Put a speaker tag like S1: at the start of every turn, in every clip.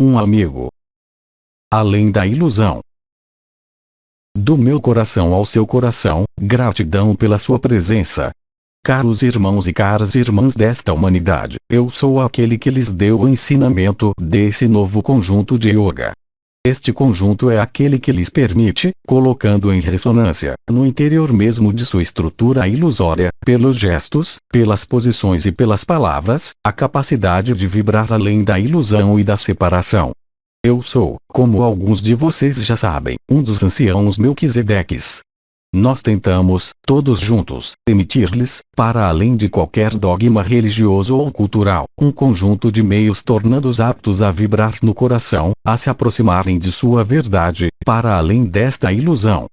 S1: um amigo. Além da ilusão. Do meu coração ao seu coração, gratidão pela sua presença. Caros irmãos e caras irmãs desta humanidade, eu sou aquele que lhes deu o ensinamento desse novo conjunto de yoga. Este conjunto é aquele que lhes permite, colocando em ressonância, no interior mesmo de sua estrutura ilusória, pelos gestos, pelas posições e pelas palavras, a capacidade de vibrar além da ilusão e da separação. Eu sou, como alguns de vocês já sabem, um dos anciãos Melquisedeques. Nós tentamos, todos juntos, emitir-lhes, para além de qualquer dogma religioso ou cultural, um conjunto de meios tornando-os aptos a vibrar no coração, a se aproximarem de sua verdade, para além desta ilusão.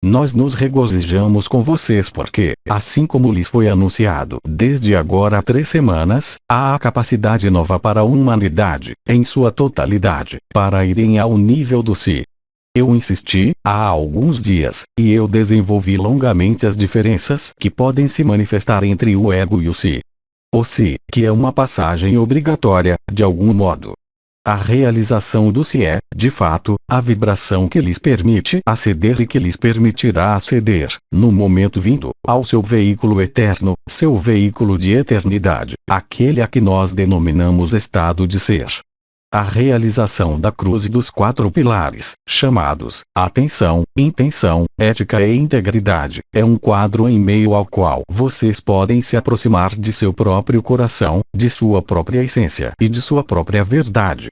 S1: Nós nos regozijamos com vocês porque, assim como lhes foi anunciado desde agora há 3 semanas, há a capacidade nova para a humanidade, em sua totalidade, para irem ao nível do Si. Eu insisti, há alguns dias, e eu desenvolvi longamente as diferenças que podem se manifestar entre o ego e o Si. O Si, que é uma passagem obrigatória, de algum modo. A realização do Si é, de fato, a vibração que lhes permite aceder e que lhes permitirá aceder, no momento vindo, ao seu veículo eterno, seu veículo de eternidade, aquele a que nós denominamos estado de ser. A realização da cruz e dos 4 pilares, chamados atenção, intenção, ética e integridade, é um quadro em meio ao qual vocês podem se aproximar de seu próprio coração, de sua própria essência e de sua própria verdade.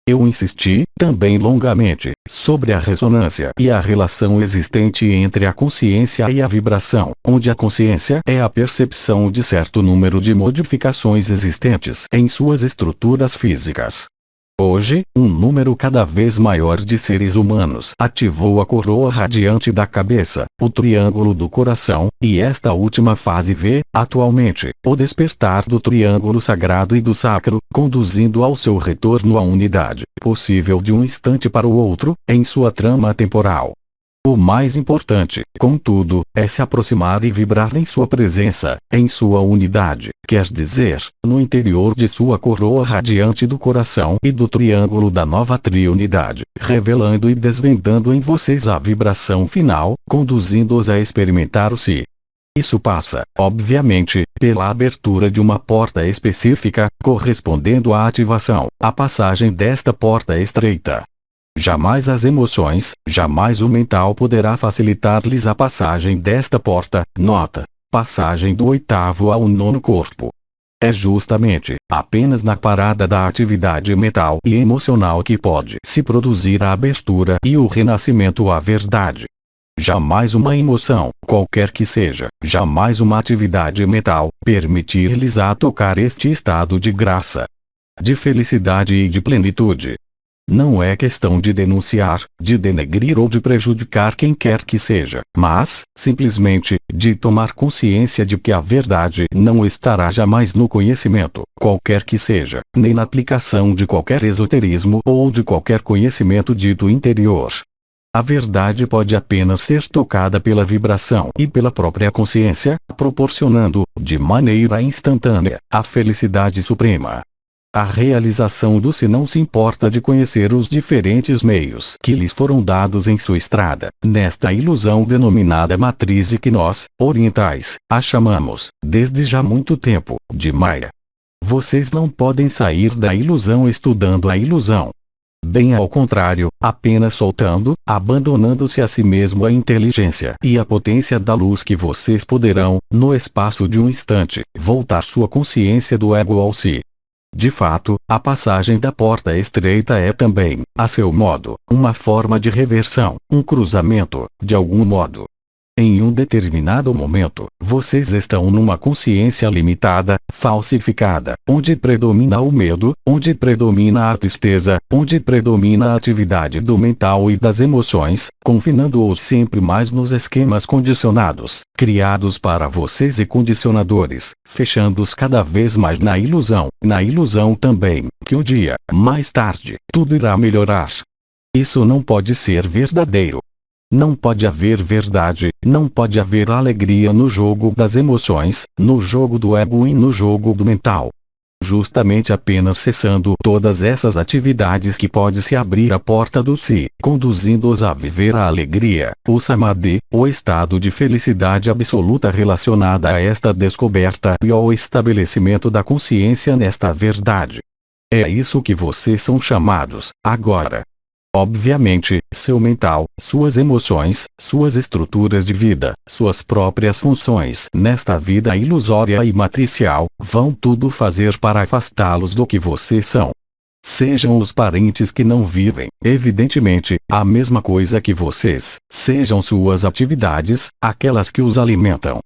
S1: Eu insisti, também longamente, sobre a ressonância e a relação existente entre a consciência e a vibração, onde a consciência é a percepção de certo número de modificações existentes em suas estruturas físicas. Hoje, um número cada vez maior de seres humanos ativou a coroa radiante da cabeça, o triângulo do coração, e esta última fase vê, atualmente, o despertar do triângulo sagrado e do sacro, conduzindo ao seu retorno à unidade, possível de um instante para o outro, em sua trama temporal. O mais importante, contudo, é se aproximar e vibrar em sua presença, em sua unidade, quer dizer, no interior de sua coroa radiante do coração e do triângulo da nova triunidade, revelando e desvendando em vocês a vibração final, conduzindo-os a experimentar o Si. Isso passa, obviamente, pela abertura de uma porta específica, correspondendo à ativação, a passagem desta porta estreita. Jamais as emoções, jamais o mental poderá facilitar-lhes a passagem desta porta, nota, passagem do 8º ao 9º corpo. É justamente, apenas na parada da atividade mental e emocional que pode se produzir a abertura e o renascimento à verdade. Jamais uma emoção, qualquer que seja, jamais uma atividade mental, permitir-lhes a tocar este estado de graça, de felicidade e de plenitude. Não é questão de denunciar, de denegrir ou de prejudicar quem quer que seja, mas, simplesmente, de tomar consciência de que a verdade não estará jamais no conhecimento, qualquer que seja, nem na aplicação de qualquer esoterismo ou de qualquer conhecimento dito interior. A verdade pode apenas ser tocada pela vibração e pela própria consciência, proporcionando, de maneira instantânea, a felicidade suprema. A realização do Si não se importa de conhecer os diferentes meios que lhes foram dados em sua estrada, nesta ilusão denominada matriz e que nós, orientais, a chamamos, desde já muito tempo, de Maya. Vocês não podem sair da ilusão estudando a ilusão. Bem ao contrário, apenas soltando, abandonando-se a si mesmo a inteligência e a potência da luz que vocês poderão, no espaço de um instante, voltar sua consciência do ego ao Si. De fato, a passagem da porta estreita é também, a seu modo, uma forma de reversão, um cruzamento, de algum modo. Em um determinado momento, vocês estão numa consciência limitada, falsificada, onde predomina o medo, onde predomina a tristeza, onde predomina a atividade do mental e das emoções, confinando-os sempre mais nos esquemas condicionados, criados para vocês e condicionadores, fechando-os cada vez mais na ilusão também, que um dia, mais tarde, tudo irá melhorar. Isso não pode ser verdadeiro. Não pode haver verdade, não pode haver alegria no jogo das emoções, no jogo do ego e no jogo do mental. Justamente apenas cessando todas essas atividades que pode-se abrir a porta do si, conduzindo-os a viver a alegria, o samadhi, o estado de felicidade absoluta relacionada a esta descoberta e ao estabelecimento da consciência nesta verdade. É isso que vocês são chamados, agora. Obviamente, seu mental, suas emoções, suas estruturas de vida, suas próprias funções nesta vida ilusória e matricial, vão tudo fazer para afastá-los do que vocês são. Sejam os parentes que não vivem, evidentemente, a mesma coisa que vocês, sejam suas atividades, aquelas que os alimentam.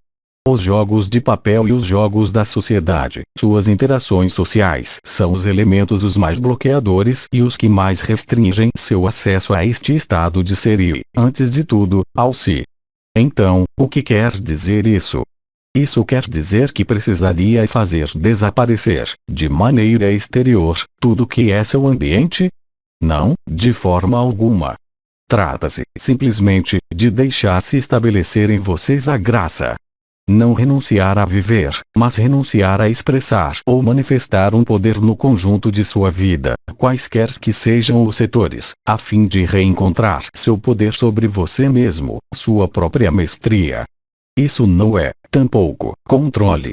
S1: Os jogos de papel e os jogos da sociedade, suas interações sociais, são os elementos os mais bloqueadores e os que mais restringem seu acesso a este estado de ser e, antes de tudo, ao si. Então, o que quer dizer isso? Isso quer dizer que precisaria fazer desaparecer, de maneira exterior, tudo que é seu ambiente? Não, de forma alguma. Trata-se, simplesmente, de deixar-se estabelecer em vocês a graça. Não renunciar a viver, mas renunciar a expressar ou manifestar um poder no conjunto de sua vida, quaisquer que sejam os setores, a fim de reencontrar seu poder sobre você mesmo, sua própria mestria. Isso não é, tampouco, controle.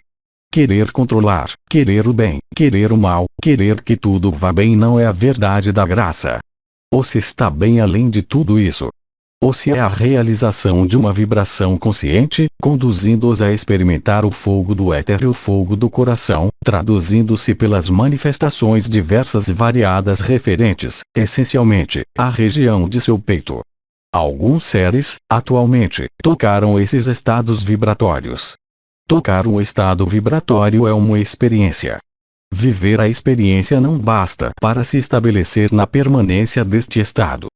S1: Querer controlar, querer o bem, querer o mal, querer que tudo vá bem não é a verdade da graça. Ou se está bem além de tudo isso. Ou se é a realização de uma vibração consciente, conduzindo-os a experimentar o fogo do éter e o fogo do coração, traduzindo-se pelas manifestações diversas e variadas referentes, essencialmente, à região de seu peito. Alguns seres, atualmente, tocaram esses estados vibratórios. Tocar um estado vibratório é uma experiência. Viver a experiência não basta para se estabelecer na permanência deste estado.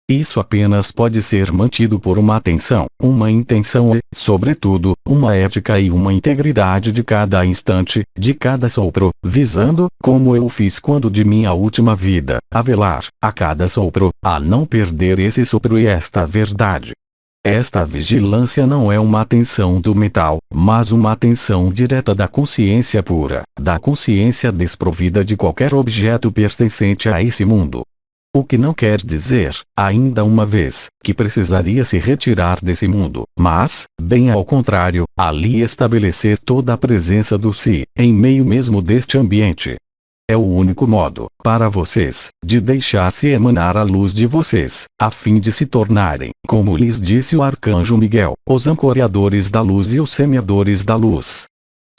S1: Isso apenas pode ser mantido por uma atenção, uma intenção e, sobretudo, uma ética e uma integridade de cada instante, de cada sopro, visando, como eu fiz quando de minha última vida, a velar, a cada sopro, a não perder esse sopro e esta verdade. Esta vigilância não é uma atenção do mental, mas uma atenção direta da consciência pura, da consciência desprovida de qualquer objeto pertencente a esse mundo. O que não quer dizer, ainda uma vez, que precisaria se retirar desse mundo, mas, bem ao contrário, ali estabelecer toda a presença do si, em meio mesmo deste ambiente. É o único modo, para vocês, de deixar-se emanar a luz de vocês, a fim de se tornarem, como lhes disse o arcanjo Miguel, os ancoradores da luz e os semeadores da luz.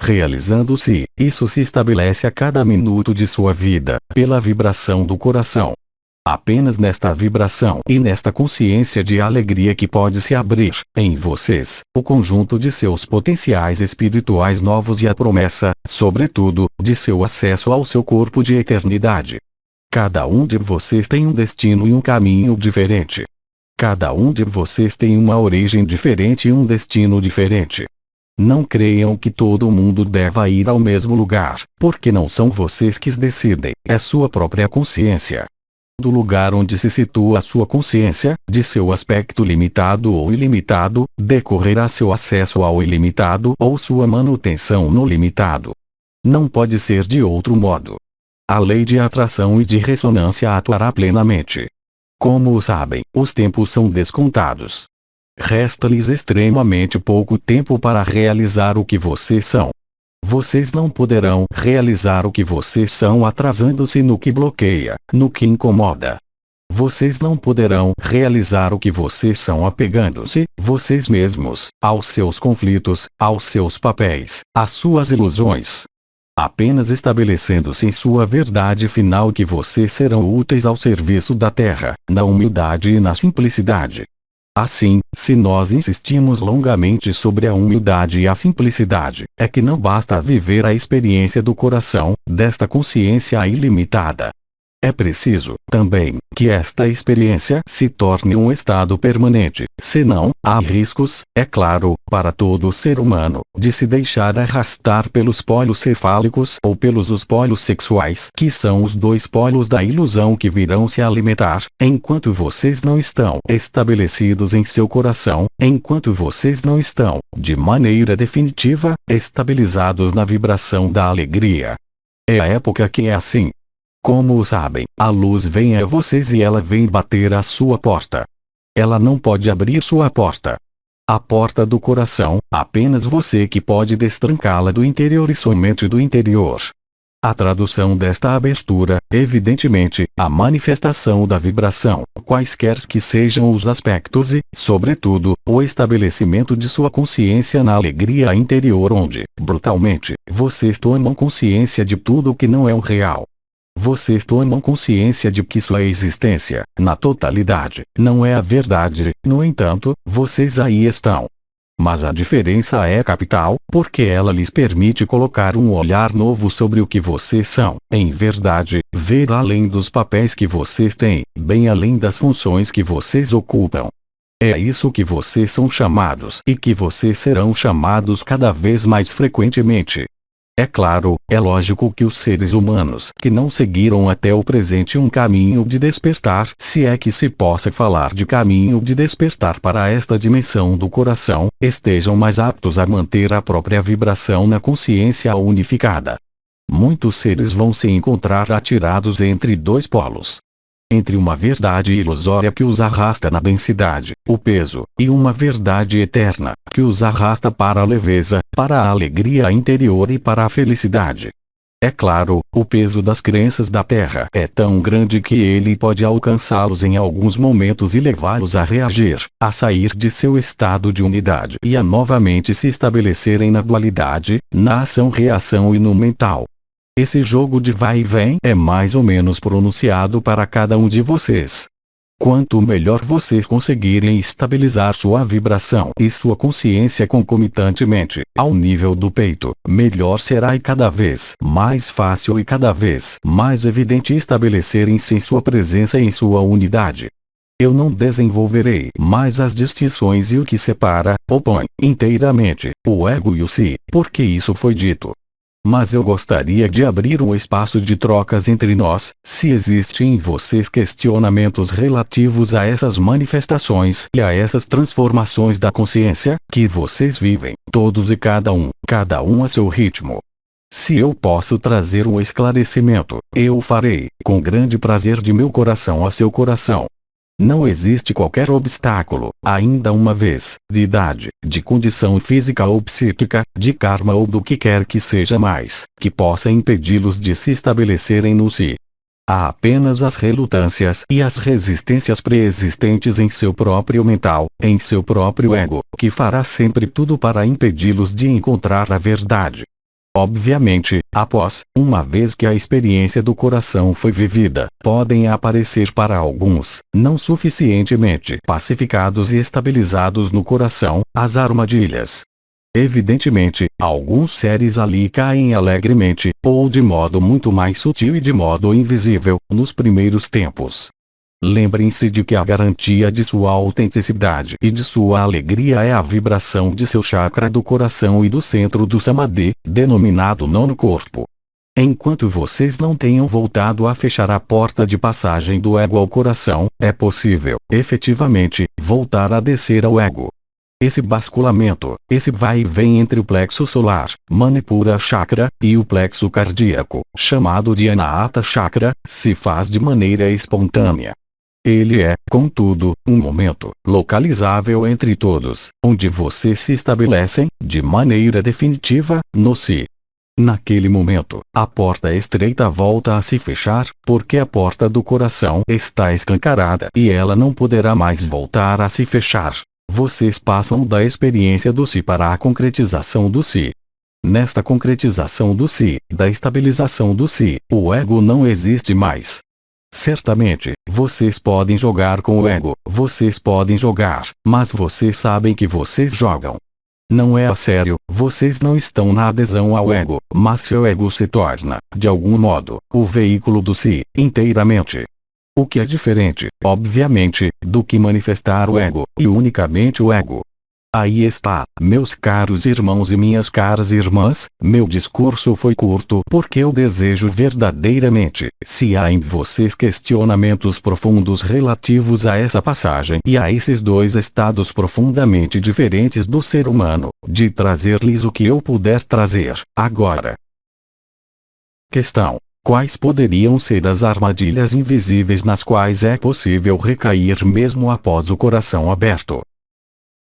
S1: Realizando-se, isso se estabelece a cada minuto de sua vida, pela vibração do coração. Apenas nesta vibração e nesta consciência de alegria que pode se abrir, em vocês, o conjunto de seus potenciais espirituais novos e a promessa, sobretudo, de seu acesso ao seu corpo de eternidade. Cada um de vocês tem um destino e um caminho diferente. Cada um de vocês tem uma origem diferente e um destino diferente. Não creiam que todo mundo deva ir ao mesmo lugar, porque não são vocês que decidem, é sua própria consciência. Do lugar onde se situa a sua consciência, de seu aspecto limitado ou ilimitado, decorrerá seu acesso ao ilimitado ou sua manutenção no limitado. Não pode ser de outro modo. A lei de atração e de ressonância atuará plenamente. Como sabem, os tempos são descontados. Resta-lhes extremamente pouco tempo para realizar o que vocês são. Vocês não poderão realizar o que vocês são atrasando-se no que bloqueia, no que incomoda. Vocês não poderão realizar o que vocês são apegando-se, vocês mesmos, aos seus conflitos, aos seus papéis, às suas ilusões. Apenas estabelecendo-se em sua verdade final que vocês serão úteis ao serviço da Terra, na humildade e na simplicidade. Assim, se nós insistimos longamente sobre a humildade e a simplicidade, é que não basta viver a experiência do coração, desta consciência ilimitada. É preciso, também, que esta experiência se torne um estado permanente, senão, há riscos, é claro, para todo ser humano, de se deixar arrastar pelos polos cefálicos ou pelos os polos sexuais, que são os dois polos da ilusão que virão se alimentar, enquanto vocês não estão estabelecidos em seu coração, enquanto vocês não estão, de maneira definitiva, estabilizados na vibração da alegria. É a época que é assim. Como sabem, a luz vem a vocês e ela vem bater à sua porta. Ela não pode abrir sua porta. A porta do coração, apenas você que pode destrancá-la do interior e somente do interior. A tradução desta abertura, evidentemente, a manifestação da vibração, quaisquer que sejam os aspectos e, sobretudo, o estabelecimento de sua consciência na alegria interior onde, brutalmente, vocês tomam consciência de tudo o que não é o real. Vocês tomam consciência de que sua existência, na totalidade, não é a verdade, no entanto, vocês aí estão. Mas a diferença é capital, porque ela lhes permite colocar um olhar novo sobre o que vocês são, em verdade, ver além dos papéis que vocês têm, bem além das funções que vocês ocupam. É isso que vocês são chamados e que vocês serão chamados cada vez mais frequentemente. É claro, é lógico que os seres humanos que não seguiram até o presente um caminho de despertar, se é que se possa falar de caminho de despertar para esta dimensão do coração, estejam mais aptos a manter a própria vibração na consciência unificada. Muitos seres vão se encontrar atirados entre dois polos. Entre uma verdade ilusória que os arrasta na densidade, o peso, e uma verdade eterna, que os arrasta para a leveza, para a alegria interior e para a felicidade. É claro, o peso das crenças da Terra é tão grande que ele pode alcançá-los em alguns momentos e levá-los a reagir, a sair de seu estado de unidade e a novamente se estabelecerem na dualidade, na ação-reação e no mental. Esse jogo de vai e vem é mais ou menos pronunciado para cada um de vocês. Quanto melhor vocês conseguirem estabilizar sua vibração e sua consciência concomitantemente, ao nível do peito, melhor será e cada vez mais fácil e cada vez mais evidente estabelecerem-se em sua presença e em sua unidade. Eu não desenvolverei mais as distinções e o que separa, opõe, inteiramente, o ego e o si, porque isso foi dito. Mas eu gostaria de abrir um espaço de trocas entre nós, se existem em vocês questionamentos relativos a essas manifestações e a essas transformações da consciência, que vocês vivem, todos e cada um a seu ritmo. Se eu posso trazer um esclarecimento, eu o farei, com grande prazer de meu coração a seu coração. Não existe qualquer obstáculo, ainda uma vez, de idade, de condição física ou psíquica, de karma ou do que quer que seja mais, que possa impedi-los de se estabelecerem no si. Há apenas as relutâncias e as resistências pré-existentes em seu próprio mental, em seu próprio ego, que fará sempre tudo para impedi-los de encontrar a verdade. Obviamente, após, uma vez que a experiência do coração foi vivida, podem aparecer para alguns, não suficientemente pacificados e estabilizados no coração, as armadilhas. Evidentemente, alguns seres ali caem alegremente, ou de modo muito mais sutil e de modo invisível, nos primeiros tempos. Lembrem-se de que a garantia de sua autenticidade e de sua alegria é a vibração de seu chakra do coração e do centro do samadhi, denominado nono corpo. Enquanto vocês não tenham voltado a fechar a porta de passagem do ego ao coração, é possível, efetivamente, voltar a descer ao ego. Esse basculamento, esse vai e vem entre o plexo solar, Manipura Chakra, e o plexo cardíaco, chamado de Anahata Chakra, se faz de maneira espontânea. Ele é, contudo, um momento, localizável entre todos, onde vocês se estabelecem, de maneira definitiva, no si. Naquele momento, a porta estreita volta a se fechar, porque a porta do coração está escancarada e ela não poderá mais voltar a se fechar. Vocês passam da experiência do si para a concretização do si. Nesta concretização do si, da estabilização do si, o ego não existe mais. Certamente, vocês podem jogar com o ego, vocês podem jogar, mas vocês sabem que vocês jogam. Não é a sério, vocês não estão na adesão ao ego, mas seu ego se torna, de algum modo, o veículo do si, inteiramente. O que é diferente, obviamente, do que manifestar o ego, e unicamente o ego. Aí está, meus caros irmãos e minhas caras irmãs, meu discurso foi curto porque eu desejo verdadeiramente, se há em vocês questionamentos profundos relativos a essa passagem e a esses dois estados profundamente diferentes do ser humano, de trazer-lhes o que eu puder trazer, agora. Questão: quais poderiam ser as armadilhas invisíveis nas quais é possível recair mesmo após o coração aberto?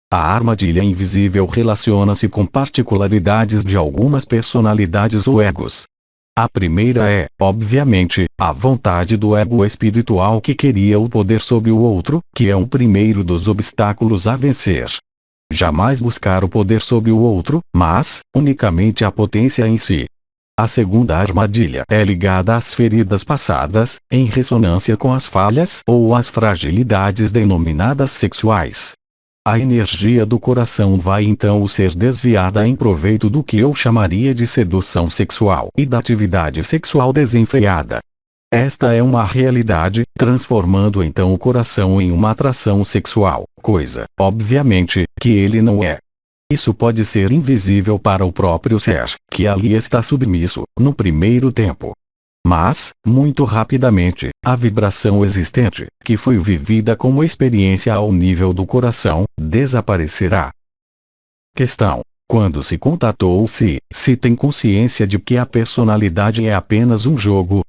S1: A armadilha invisível relaciona-se com particularidades de algumas personalidades ou egos. A primeira é, obviamente, a vontade do ego espiritual que queria o poder sobre o outro, que é o primeiro dos obstáculos a vencer. Jamais buscar o poder sobre o outro, mas, unicamente a potência em si. A segunda armadilha é ligada às feridas passadas, em ressonância com as falhas ou as fragilidades denominadas sexuais. A energia do coração vai então ser desviada em proveito do que eu chamaria de sedução sexual e da atividade sexual desenfreada. Esta é uma realidade, transformando então o coração em uma atração sexual, coisa, obviamente, que ele não é. Isso pode ser invisível para o próprio ser, que ali está submisso, no primeiro tempo. Mas, muito rapidamente, a vibração existente, que foi vivida como experiência ao nível do coração, desaparecerá. Questão: quando se contatou o si, se tem consciência de que a personalidade é apenas um jogo?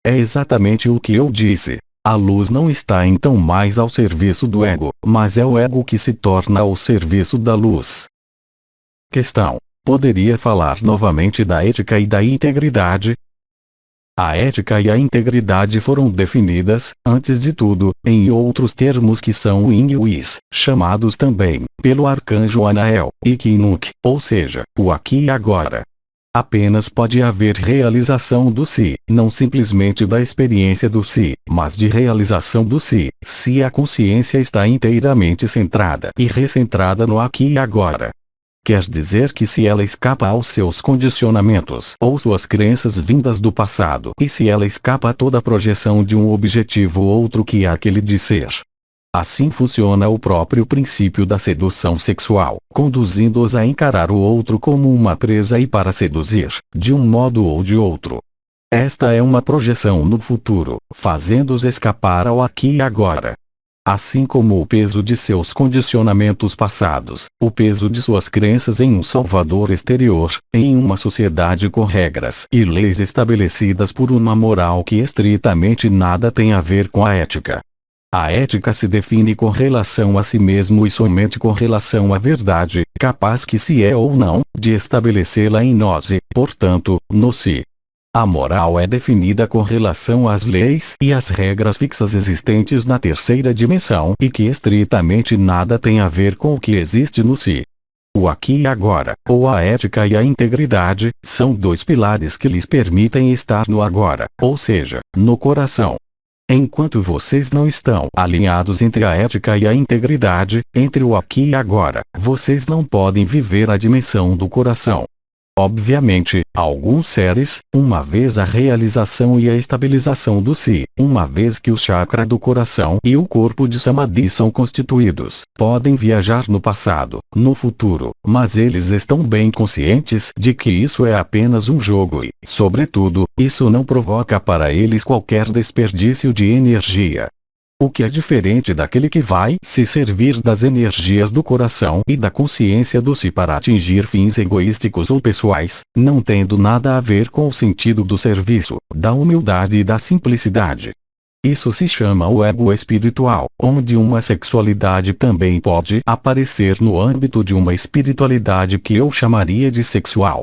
S1: É exatamente o que eu disse. A luz não está então mais ao serviço do ego, mas é o ego que se torna ao serviço da luz. Questão: poderia falar novamente da ética e da integridade? A ética e a integridade foram definidas, antes de tudo, em outros termos que são o yin e o is, chamados também, pelo arcanjo Anael, Ikki e Nuk, ou seja, o aqui e agora. Apenas pode haver realização do si, não simplesmente da experiência do si, mas de realização do si, se a consciência está inteiramente centrada e recentrada no aqui e agora. Quer dizer que se ela escapa aos seus condicionamentos ou suas crenças vindas do passado e se ela escapa a toda projeção de um objetivo outro que aquele de ser. Assim funciona o próprio princípio da sedução sexual, conduzindo-os a encarar o outro como uma presa e para seduzir, de um modo ou de outro. Esta é uma projeção no futuro, fazendo-os escapar ao aqui e agora. Assim como o peso de seus condicionamentos passados, o peso de suas crenças em um salvador exterior, em uma sociedade com regras e leis estabelecidas por uma moral que estritamente nada tem a ver com a ética. A ética se define com relação a si mesmo e somente com relação à verdade, capaz que se é ou não, de estabelecê-la em nós e, portanto, no si. A moral é definida com relação às leis e às regras fixas existentes na terceira dimensão e que estritamente nada tem a ver com o que existe no si. O aqui e agora, ou a ética e a integridade, são dois pilares que lhes permitem estar no agora, ou seja, no coração. Enquanto vocês não estão alinhados entre a ética e a integridade, entre o aqui e agora, vocês não podem viver a dimensão do coração. Obviamente, alguns seres, uma vez a realização e a estabilização do si, uma vez que o chakra do coração e o corpo de Samadhi são constituídos, podem viajar no passado, no futuro, mas eles estão bem conscientes de que isso é apenas um jogo e, sobretudo, isso não provoca para eles qualquer desperdício de energia. O que é diferente daquele que vai se servir das energias do coração e da consciência do si para atingir fins egoísticos ou pessoais, não tendo nada a ver com o sentido do serviço, da humildade e da simplicidade. Isso se chama o ego espiritual, onde uma sexualidade também pode aparecer no âmbito de uma espiritualidade que eu chamaria de sexual.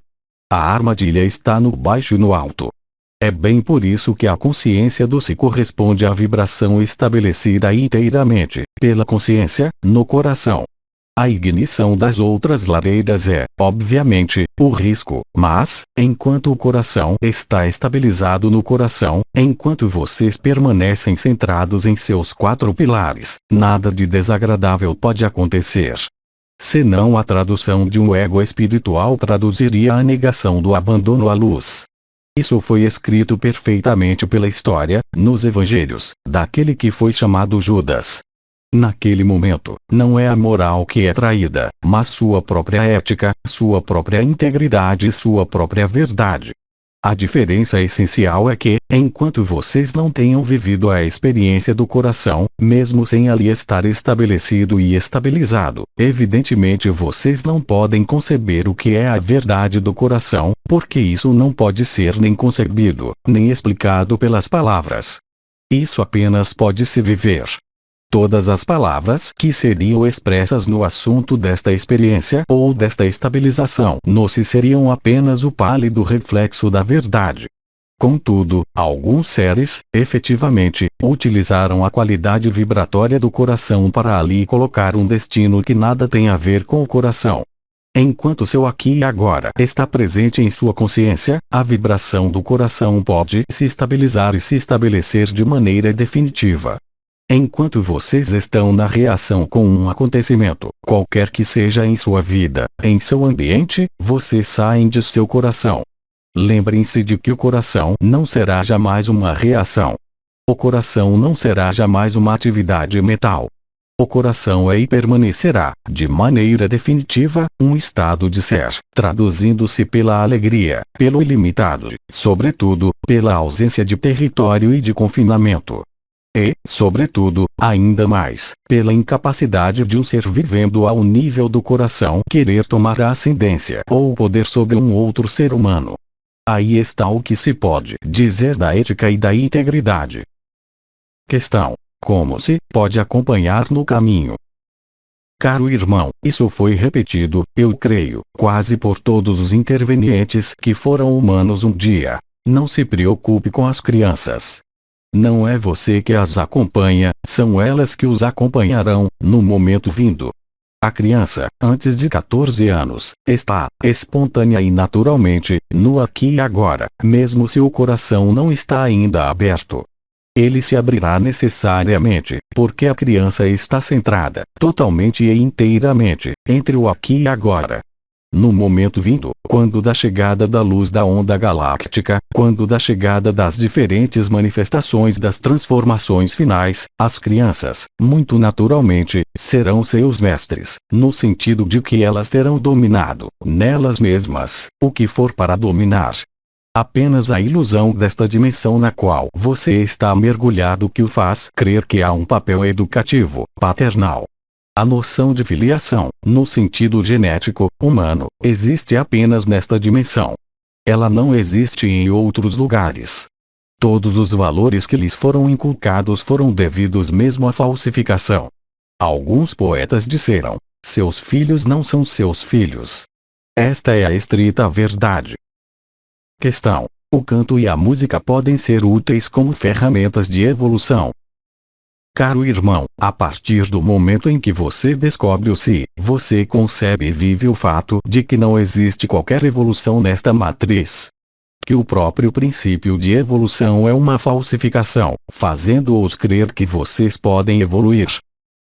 S1: A armadilha está no baixo e no alto. É bem por isso que a consciência do si corresponde à vibração estabelecida inteiramente, pela consciência, no coração. A ignição das outras lareiras é, obviamente, o risco, mas, enquanto o coração está estabilizado no coração, enquanto vocês permanecem centrados em seus 4 pilares, nada de desagradável pode acontecer. Senão a tradução de um ego espiritual traduziria a negação do abandono à luz. Isso foi escrito perfeitamente pela história, nos evangelhos, daquele que foi chamado Judas. Naquele momento, não é a moral que é traída, mas sua própria ética, sua própria integridade e sua própria verdade. A diferença essencial é que, enquanto vocês não tenham vivido a experiência do coração, mesmo sem ali estar estabelecido e estabilizado, evidentemente vocês não podem conceber o que é a verdade do coração, porque isso não pode ser nem concebido, nem explicado pelas palavras. Isso apenas pode se viver. Todas as palavras que seriam expressas no assunto desta experiência ou desta estabilização no-se seriam apenas o pálido reflexo da verdade. Contudo, alguns seres, efetivamente, utilizaram a qualidade vibratória do coração para ali colocar um destino que nada tem a ver com o coração. Enquanto seu aqui e agora está presente em sua consciência, a vibração do coração pode se estabilizar e se estabelecer de maneira definitiva. Enquanto vocês estão na reação com um acontecimento, qualquer que seja em sua vida, em seu ambiente, vocês saem de seu coração. Lembrem-se de que o coração não será jamais uma reação. O coração não será jamais uma atividade mental. O coração é e permanecerá, de maneira definitiva, um estado de ser, traduzindo-se pela alegria, pelo ilimitado, sobretudo, pela ausência de território e de confinamento. E, sobretudo, ainda mais, pela incapacidade de um ser vivendo ao nível do coração querer tomar a ascendência ou o poder sobre um outro ser humano. Aí está o que se pode dizer da ética e da integridade. Questão: como se pode acompanhar no caminho? Caro irmão, isso foi repetido, eu creio, quase por todos os intervenientes que foram humanos um dia. Não se preocupe com as crianças. Não é você que as acompanha, são elas que os acompanharão, no momento vindo. A criança, antes de 14 anos, está, espontânea e naturalmente, no aqui e agora, mesmo se o coração não está ainda aberto. Ele se abrirá necessariamente, porque a criança está centrada, totalmente e inteiramente, entre o aqui e agora. No momento vindo, quando da chegada da luz da onda galáctica, quando da chegada das diferentes manifestações das transformações finais, as crianças, muito naturalmente, serão seus mestres, no sentido de que elas terão dominado, nelas mesmas, o que for para dominar. Apenas a ilusão desta dimensão na qual você está mergulhado que o faz crer que há um papel educativo, paternal. A noção de filiação, no sentido genético, humano, existe apenas nesta dimensão. Ela não existe em outros lugares. Todos os valores que lhes foram inculcados foram devidos mesmo à falsificação. Alguns poetas disseram: seus filhos não são seus filhos. Esta é a estrita verdade. Questão: o canto e a música podem ser úteis como ferramentas de evolução? Caro irmão, a partir do momento em que você descobre o si, você concebe e vive o fato de que não existe qualquer evolução nesta matriz. Que o próprio princípio de evolução é uma falsificação, fazendo-os crer que vocês podem evoluir.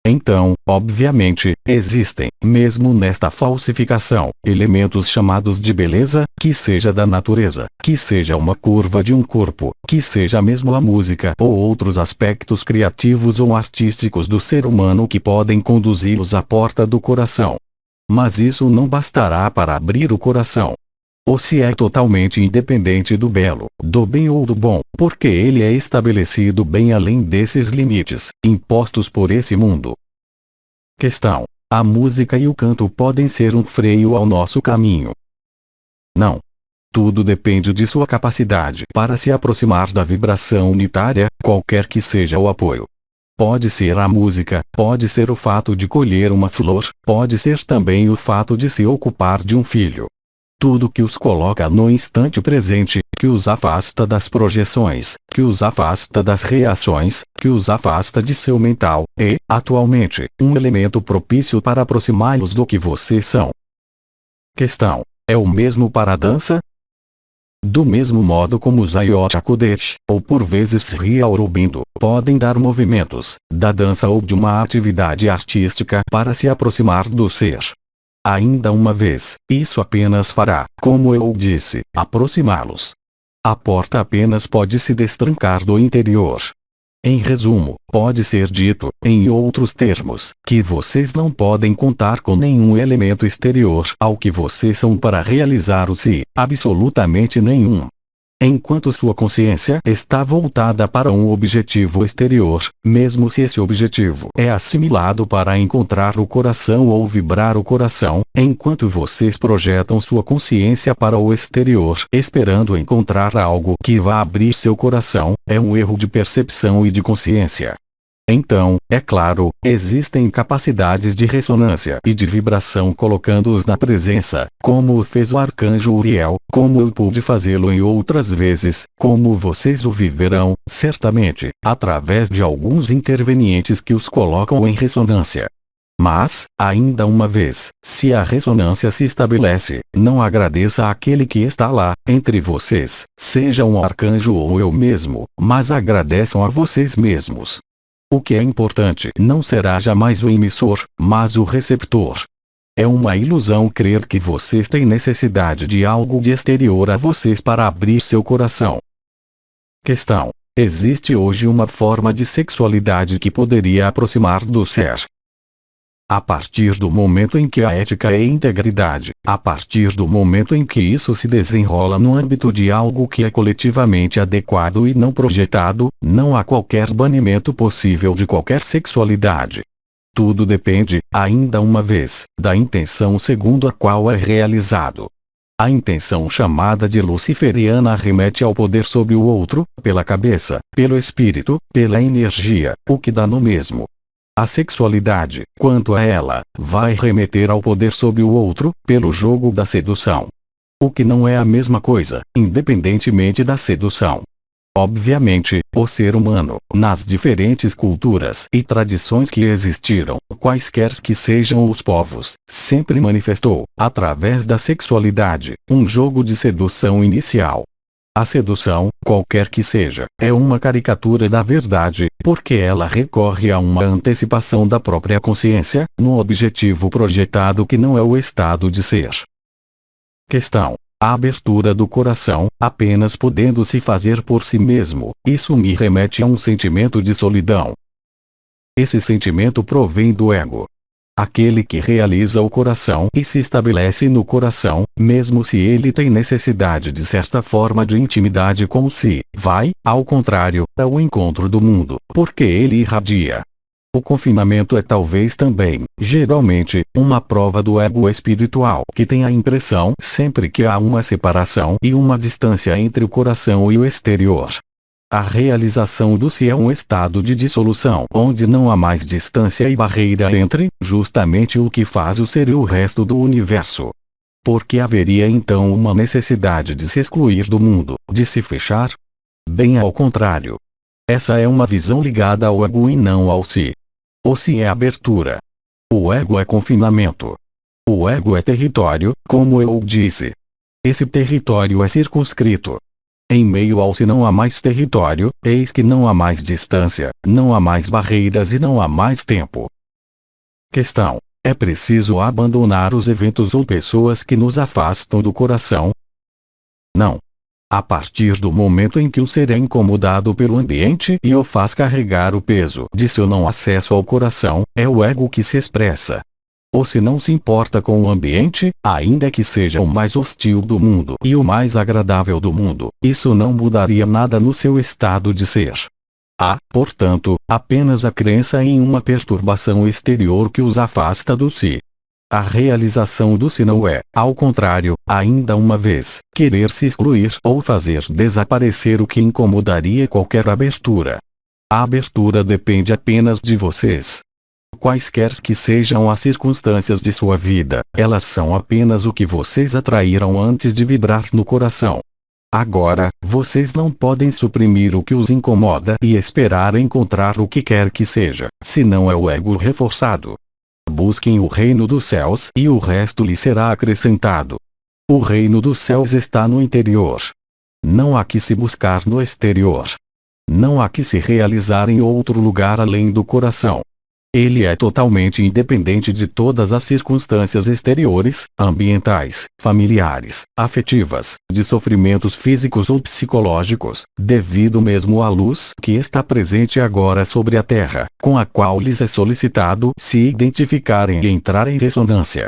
S1: Então, obviamente, existem, mesmo nesta falsificação, elementos chamados de beleza, que seja da natureza, que seja uma curva de um corpo, que seja mesmo a música ou outros aspectos criativos ou artísticos do ser humano que podem conduzi-los à porta do coração. Mas isso não bastará para abrir o coração. Ou se é totalmente independente do belo, do bem ou do bom, porque ele é estabelecido bem além desses limites, impostos por esse mundo. Questão: a música e o canto podem ser um freio ao nosso caminho? Não. Tudo depende de sua capacidade para se aproximar da vibração unitária, qualquer que seja o apoio. Pode ser a música, pode ser o fato de colher uma flor, pode ser também o fato de se ocupar de um filho. Tudo que os coloca no instante presente, que os afasta das projeções, que os afasta das reações, que os afasta de seu mental, é, atualmente, um elemento propício para aproximá-los do que vocês são. Questão: é o mesmo para a dança? Do mesmo modo como os Ayodhya Kodesh, ou por vezes Sri Aurobindo, podem dar movimentos, da dança ou de uma atividade artística para se aproximar do ser. Ainda uma vez, isso apenas fará, como eu disse, aproximá-los. A porta apenas pode se destrancar do interior. Em resumo, pode ser dito, em outros termos, que vocês não podem contar com nenhum elemento exterior ao que vocês são para realizar o si, absolutamente nenhum. Enquanto sua consciência está voltada para um objetivo exterior, mesmo se esse objetivo é assimilado para encontrar o coração ou vibrar o coração, enquanto vocês projetam sua consciência para o exterior esperando encontrar algo que vá abrir seu coração, é um erro de percepção e de consciência. Então, é claro, existem capacidades de ressonância e de vibração colocando-os na presença, como o fez o arcanjo Uriel, como eu pude fazê-lo em outras vezes, como vocês o viverão, certamente, através de alguns intervenientes que os colocam em ressonância. Mas, ainda uma vez, se a ressonância se estabelece, não agradeça àquele que está lá, entre vocês, seja um arcanjo ou eu mesmo, mas agradeçam a vocês mesmos. O que é importante não será jamais o emissor, mas o receptor. É uma ilusão crer que vocês têm necessidade de algo de exterior a vocês para abrir seu coração. Questão: existe hoje uma forma de sexualidade que poderia aproximar do ser? A partir do momento em que a ética é integridade, a partir do momento em que isso se desenrola no âmbito de algo que é coletivamente adequado e não projetado, não há qualquer banimento possível de qualquer sexualidade. Tudo depende, ainda uma vez, da intenção segundo a qual é realizado. A intenção chamada de luciferiana remete ao poder sobre o outro, pela cabeça, pelo espírito, pela energia, o que dá no mesmo. A sexualidade, quanto a ela, vai remeter ao poder sobre o outro, pelo jogo da sedução. O que não é a mesma coisa, independentemente da sedução. Obviamente, o ser humano, nas diferentes culturas e tradições que existiram, quaisquer que sejam os povos, sempre manifestou, através da sexualidade, um jogo de sedução inicial. A sedução, qualquer que seja, é uma caricatura da verdade, porque ela recorre a uma antecipação da própria consciência, num objetivo projetado que não é o estado de ser. Questão: a abertura do coração, apenas podendo se fazer por si mesmo, isso me remete a um sentimento de solidão. Esse sentimento provém do ego. Aquele que realiza o coração e se estabelece no coração, mesmo se ele tem necessidade de certa forma de intimidade com si, vai, ao contrário, ao encontro do mundo, porque ele irradia. O confinamento é talvez também, geralmente, uma prova do ego espiritual que tem a impressão sempre que há uma separação e uma distância entre o coração e o exterior. A realização do si é um estado de dissolução onde não há mais distância e barreira entre, justamente o que faz o ser e o resto do universo. Porque haveria então uma necessidade de se excluir do mundo, de se fechar? Bem ao contrário. Essa é uma visão ligada ao ego e não ao si. O si é abertura. O ego é confinamento. O ego é território, como eu disse. Esse território é circunscrito. Em meio ao se não há mais território, eis que não há mais distância, não há mais barreiras e não há mais tempo. Questão: é preciso abandonar os eventos ou pessoas que nos afastam do coração? Não. A partir do momento em que o ser é incomodado pelo ambiente e o faz carregar o peso de seu não acesso ao coração, é o ego que se expressa. Ou se não se importa com o ambiente, ainda que seja o mais hostil do mundo e o mais agradável do mundo, isso não mudaria nada no seu estado de ser. Há, portanto, apenas a crença em uma perturbação exterior que os afasta do si. A realização do si não é, ao contrário, ainda uma vez, querer se excluir ou fazer desaparecer o que incomodaria qualquer abertura. A abertura depende apenas de vocês. Quaisquer que sejam as circunstâncias de sua vida, elas são apenas o que vocês atraíram antes de vibrar no coração. Agora, vocês não podem suprimir o que os incomoda e esperar encontrar o que quer que seja, senão é o ego reforçado. Busquem o reino dos céus e o resto lhe será acrescentado. O reino dos céus está no interior. Não há que se buscar no exterior. Não há que se realizar em outro lugar além do coração. Ele é totalmente independente de todas as circunstâncias exteriores, ambientais, familiares, afetivas, de sofrimentos físicos ou psicológicos, devido mesmo à luz que está presente agora sobre a Terra, com a qual lhes é solicitado se identificarem e entrar em ressonância.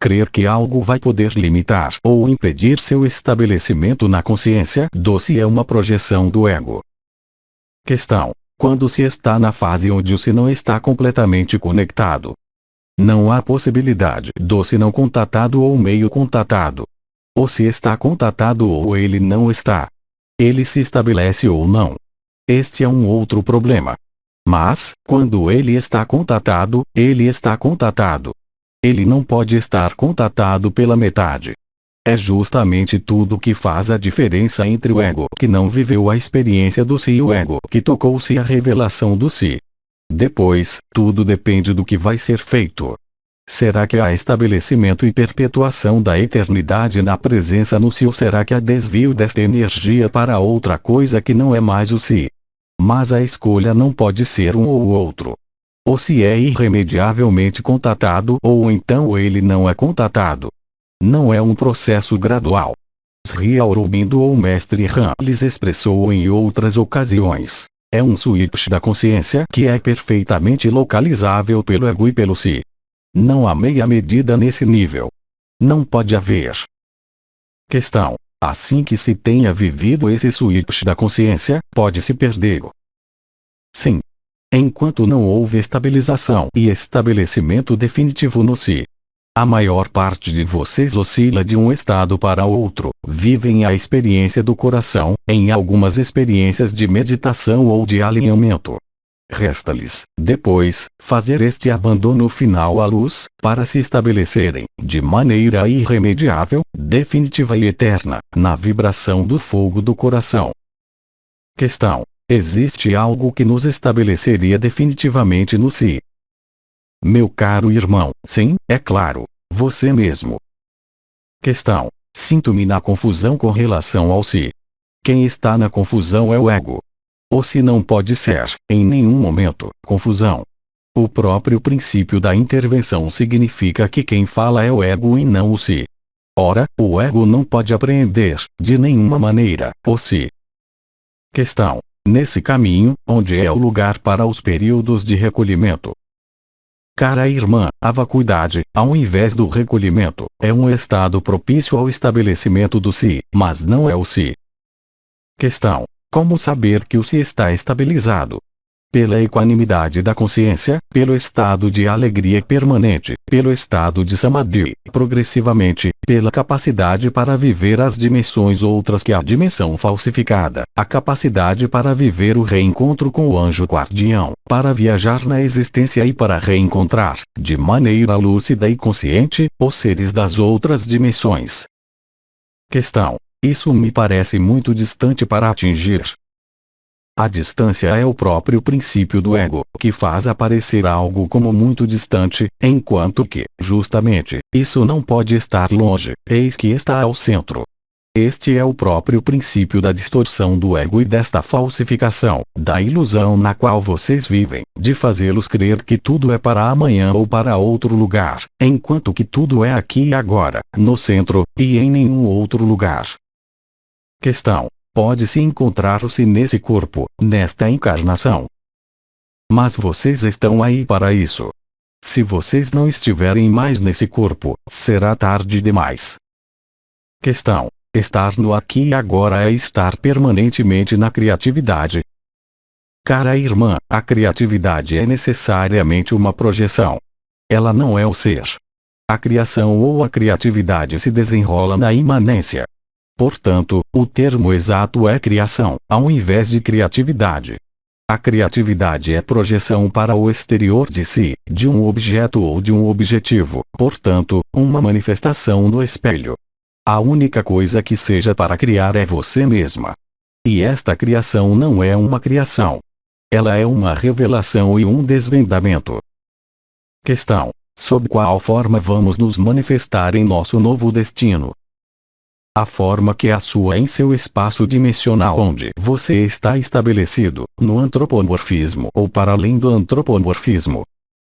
S1: Crer que algo vai poder limitar ou impedir seu estabelecimento na consciência do si é uma projeção do ego. Questão: quando se está na fase onde o si não está completamente conectado, não há possibilidade do si não contatado ou meio contatado. Ou se está contatado ou ele não está. Ele se estabelece ou não. Este é um outro problema. Mas, quando ele está contatado, ele está contatado. Ele não pode estar contatado pela metade. É justamente tudo que faz a diferença entre o ego que não viveu a experiência do si e o ego que tocou-se a revelação do si. Depois, tudo depende do que vai ser feito. Será que há estabelecimento e perpetuação da eternidade na presença no si ou será que há desvio desta energia para outra coisa que não é mais o si? Mas a escolha não pode ser um ou o outro. Ou se é irremediavelmente contatado ou então ele não é contatado. Não é um processo gradual. Sri Aurobindo ou Mestre Han lhes expressou em outras ocasiões. É um switch da consciência que é perfeitamente localizável pelo ego e pelo si. Não há meia medida nesse nível. Não pode haver. Questão: assim que se tenha vivido esse switch da consciência, pode-se perdê-lo? Sim. Enquanto não houve estabilização e estabelecimento definitivo no si, a maior parte de vocês oscila de um estado para outro, vivem a experiência do coração, em algumas experiências de meditação ou de alinhamento. Resta-lhes, depois, fazer este abandono final à luz, para se estabelecerem, de maneira irremediável, definitiva e eterna, na vibração do fogo do coração. Questão: existe algo que nos estabeleceria definitivamente no si? Meu caro irmão, sim, é claro, você mesmo. Questão: sinto-me na confusão com relação ao si. Quem está na confusão é o ego. Ou se não pode ser, em nenhum momento, confusão. O próprio princípio da intervenção significa que quem fala é o ego e não o si. Ora, o ego não pode apreender, de nenhuma maneira, o si. Questão: nesse caminho, onde é o lugar para os períodos de recolhimento? Cara irmã, a vacuidade, ao invés do recolhimento, é um estado propício ao estabelecimento do si, mas não é o si. Questão: como saber que o si está estabilizado? Pela equanimidade da consciência, pelo estado de alegria permanente, pelo estado de samadhi, progressivamente, pela capacidade para viver as dimensões outras que a dimensão falsificada, a capacidade para viver o reencontro com o anjo guardião, para viajar na existência e para reencontrar, de maneira lúcida e consciente, os seres das outras dimensões. Questão: isso me parece muito distante para atingir. A distância é o próprio princípio do ego, que faz aparecer algo como muito distante, enquanto que, justamente, isso não pode estar longe, eis que está ao centro. Este é o próprio princípio da distorção do ego e desta falsificação, da ilusão na qual vocês vivem, de fazê-los crer que tudo é para amanhã ou para outro lugar, enquanto que tudo é aqui e agora, no centro, e em nenhum outro lugar. Questão: pode-se encontrar-se nesse corpo, nesta encarnação. Mas vocês estão aí para isso. Se vocês não estiverem mais nesse corpo, será tarde demais. Questão: estar no aqui e agora é estar permanentemente na criatividade? Cara irmã, a criatividade é necessariamente uma projeção. Ela não é o ser. A criação ou a criatividade se desenrola na imanência. Portanto, o termo exato é criação, ao invés de criatividade. A criatividade é projeção para o exterior de si, de um objeto ou de um objetivo, portanto, uma manifestação no espelho. A única coisa que seja para criar é você mesma. E esta criação não é uma criação. Ela é uma revelação e um desvendamento. Questão: sob qual forma vamos nos manifestar em nosso novo destino? A forma que é a sua em seu espaço dimensional onde você está estabelecido, no antropomorfismo ou para além do antropomorfismo.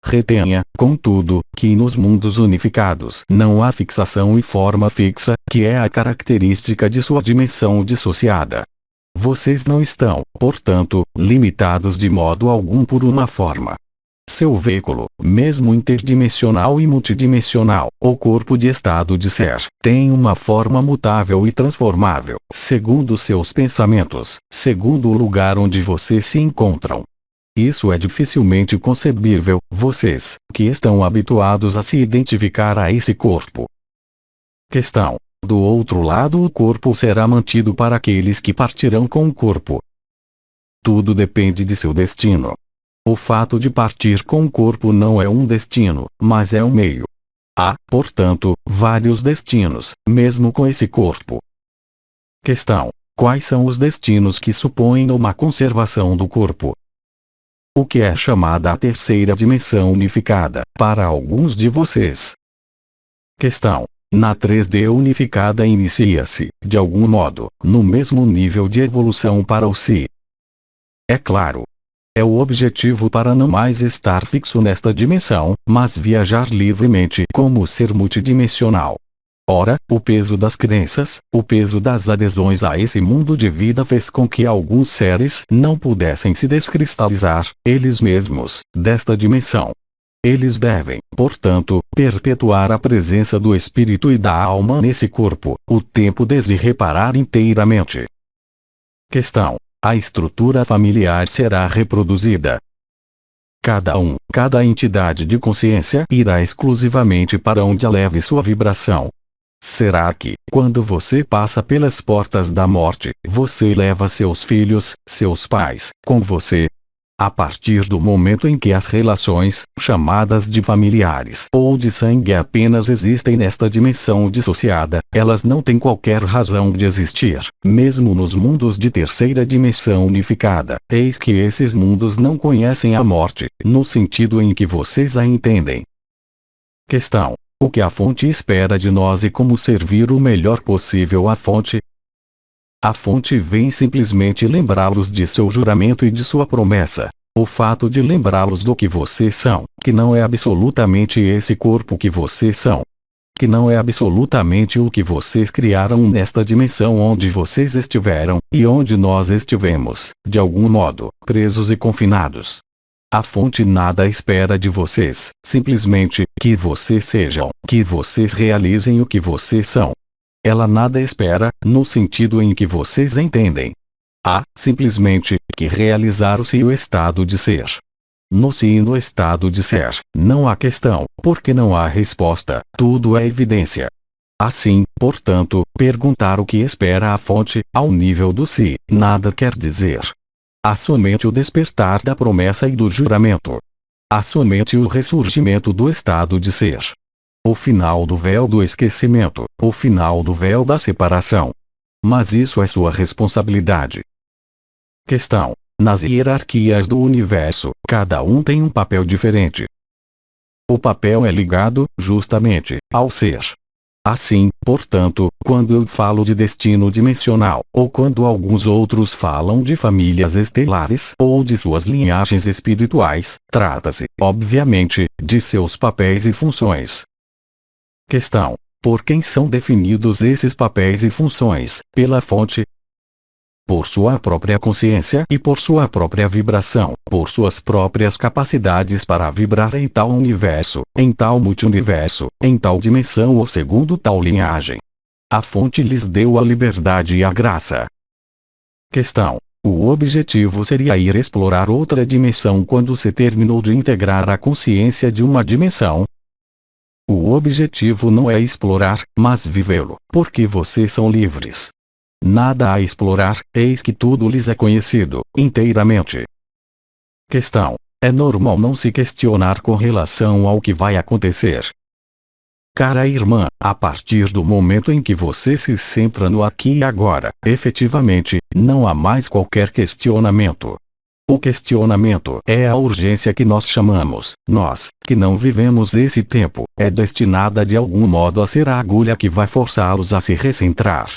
S1: Retenha, contudo, que nos mundos unificados não há fixação e forma fixa, que é a característica de sua dimensão dissociada. Vocês não estão, portanto, limitados de modo algum por uma forma. Seu veículo, mesmo interdimensional e multidimensional, o corpo de estado de ser, tem uma forma mutável e transformável, segundo seus pensamentos, segundo o lugar onde vocês se encontram. Isso é dificilmente concebível, vocês, que estão habituados a se identificar a esse corpo. Questão: do outro lado, o corpo será mantido para aqueles que partirão com o corpo. Tudo depende de seu destino. O fato de partir com o corpo não é um destino, mas é um meio. Há, portanto, vários destinos, mesmo com esse corpo. Questão: quais são os destinos que supõem uma conservação do corpo? O que é chamada a terceira dimensão unificada, para alguns de vocês? Questão: na 3D unificada inicia-se, de algum modo, no mesmo nível de evolução para o Si. É claro. É o objetivo para não mais estar fixo nesta dimensão, mas viajar livremente como ser multidimensional. Ora, o peso das crenças, o peso das adesões a esse mundo de vida fez com que alguns seres não pudessem se descristalizar, eles mesmos, desta dimensão. Eles devem, portanto, perpetuar a presença do espírito e da alma nesse corpo, o tempo de se reparar inteiramente. Questão: a estrutura familiar será reproduzida. Cada entidade de consciência irá exclusivamente para onde eleve sua vibração. Será que, quando você passa pelas portas da morte, você leva seus filhos, seus pais, com você? A partir do momento em que as relações, chamadas de familiares ou de sangue apenas existem nesta dimensão dissociada, elas não têm qualquer razão de existir, mesmo nos mundos de terceira dimensão unificada. Eis que esses mundos não conhecem a morte, no sentido em que vocês a entendem. Questão: o que a fonte espera de nós e como servir o melhor possível à fonte? A fonte vem simplesmente lembrá-los de seu juramento e de sua promessa. O fato de lembrá-los do que vocês são, que não é absolutamente esse corpo que vocês são. Que não é absolutamente o que vocês criaram nesta dimensão onde vocês estiveram, e onde nós estivemos, de algum modo, presos e confinados. A fonte nada espera de vocês, simplesmente, que vocês sejam, que vocês realizem o que vocês são. Ela nada espera, no sentido em que vocês entendem. Há, simplesmente, que realizar o Si e o estado de ser. No Si e no estado de ser, não há questão, porque não há resposta, tudo é evidência. Assim, portanto, perguntar o que espera a fonte, ao nível do Si, nada quer dizer. Há somente o despertar da promessa e do juramento. Há somente o ressurgimento do estado de ser. O final do véu do esquecimento, o final do véu da separação. Mas isso é sua responsabilidade. Questão: nas hierarquias do universo, cada um tem um papel diferente. O papel é ligado, justamente, ao ser. Assim, portanto, quando eu falo de destino dimensional, ou quando alguns outros falam de famílias estelares ou de suas linhagens espirituais, trata-se, obviamente, de seus papéis e funções. Questão: por quem são definidos esses papéis e funções? Pela fonte? Por sua própria consciência e por sua própria vibração, por suas próprias capacidades para vibrar em tal universo, em tal multiuniverso, em tal dimensão ou segundo tal linhagem. A fonte lhes deu a liberdade e a graça. Questão: o objetivo seria ir explorar outra dimensão quando se terminou de integrar a consciência de uma dimensão? O objetivo não é explorar, mas vivê-lo, porque vocês são livres. Nada a explorar, eis que tudo lhes é conhecido, inteiramente. Questão: é normal não se questionar com relação ao que vai acontecer. Cara irmã, a partir do momento em que você se centra no aqui e agora, efetivamente, não há mais qualquer questionamento. O questionamento é a urgência que nós chamamos, nós, que não vivemos esse tempo, é destinada de algum modo a ser a agulha que vai forçá-los a se recentrar.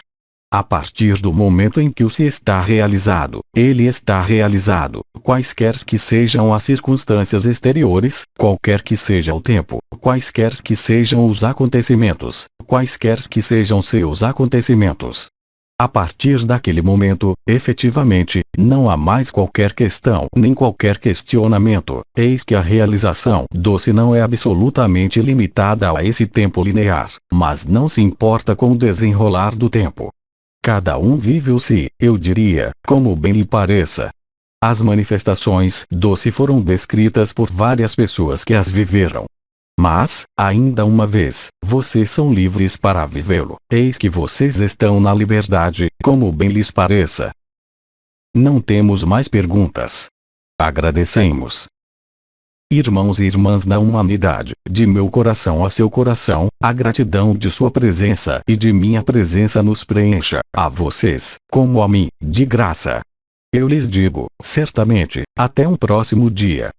S1: A partir do momento em que o Si está realizado, ele está realizado, quaisquer que sejam as circunstâncias exteriores, qualquer que seja o tempo, quaisquer que sejam os acontecimentos, quaisquer que sejam seus acontecimentos. A partir daquele momento, efetivamente, não há mais qualquer questão nem qualquer questionamento. Eis que a realização doce não é absolutamente limitada a esse tempo linear, mas não se importa com o desenrolar do tempo. Cada um vive o si, eu diria, como bem lhe pareça. As manifestações doce foram descritas por várias pessoas que as viveram. Mas, ainda uma vez, vocês são livres para vivê-lo. Eis que vocês estão na liberdade, como bem lhes pareça. Não temos mais perguntas. Agradecemos. Irmãos e irmãs da humanidade, de meu coração a seu coração, a gratidão de sua presença e de minha presença nos preencha, a vocês, como a mim, de graça. Eu lhes digo, certamente, até um próximo dia.